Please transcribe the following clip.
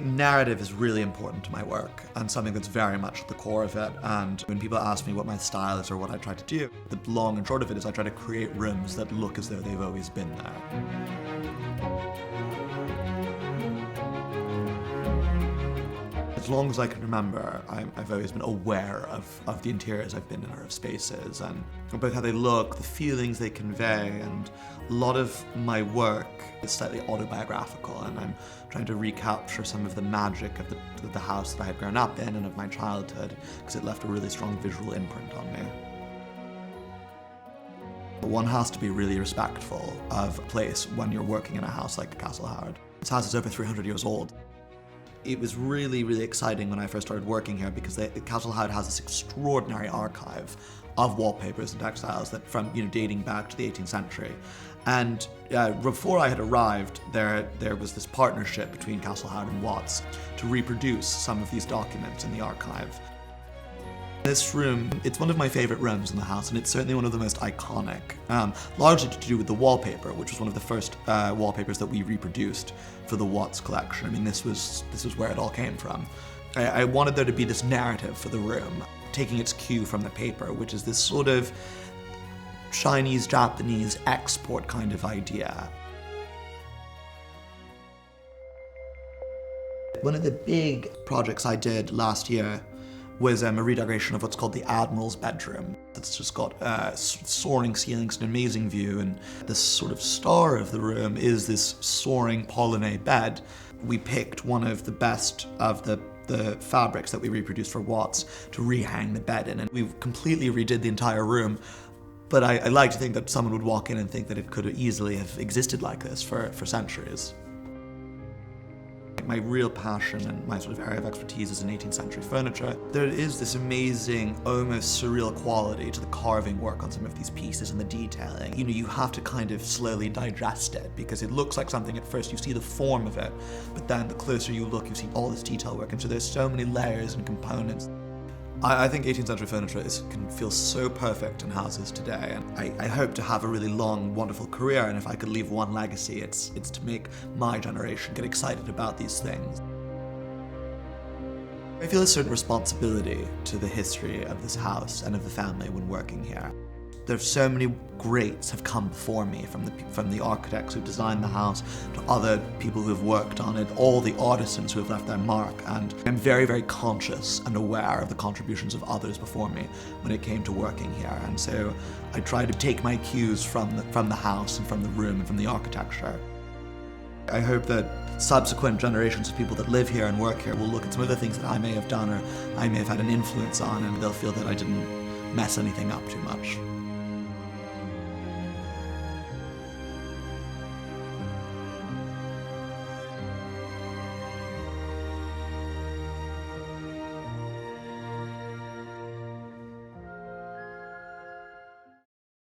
narrative is really important to my work and something that's very much at the core of it. And when people ask me what my style is or what I try to do, the long and short of it is I try to create rooms that look as though they've always been there. As long as I can remember, I've always been aware of the interiors I've been in or of spaces, and both how they look, the feelings they convey, and a lot of my work is slightly autobiographical, and I'm trying to recapture some of the magic of the house that I had grown up in and of my childhood, because it left a really strong visual imprint on me. One has to be really respectful of a place when you're working in a house like Castle Howard. This house is over 300 years old. It was really, really exciting when I first started working here because Castle Howard has this extraordinary archive of wallpapers and textiles that from dating back to the 18th century. And before I had arrived, there was this partnership between Castle Howard and Watts to reproduce some of these documents in the archive. This room, it's one of my favorite rooms in the house, and it's certainly one of the most iconic, largely to do with the wallpaper, which was one of the first wallpapers that we reproduced for the Watts collection. I mean, this was where it all came from. I wanted there to be this narrative for the room, taking its cue from the paper, which is this sort of Chinese, Japanese export kind of idea. One of the big projects I did last year was a redecoration of what's called the Admiral's bedroom. It's just got soaring ceilings, an amazing view, and the sort of star of the room is this soaring Polonais bed. We picked one of the best of the fabrics that we reproduced for Watts to rehang the bed in, and we completely redid the entire room. But I like to think that someone would walk in and think that it could easily have existed like this for centuries. My real passion and my sort of area of expertise is in 18th century furniture. There is this amazing, almost surreal quality to the carving work on some of these pieces and the detailing. You have to kind of slowly digest it because it looks like something at first. You see the form of it, but then the closer you look, you see all this detail work. And so there's so many layers and components. I think 18th century furniture can feel so perfect in houses today, and I hope to have a really long, wonderful career, and if I could leave one legacy, it's to make my generation get excited about these things. I feel a certain responsibility to the history of this house and of the family when working here. There's so many greats have come before me, from the architects who designed the house to other people who have worked on it, all the artisans who have left their mark, and I'm very, very conscious and aware of the contributions of others before me when it came to working here. And so I try to take my cues from the house and from the room and from the architecture. I hope that subsequent generations of people that live here and work here will look at some of the things that I may have done or I may have had an influence on, and they'll feel that I didn't mess anything up too much.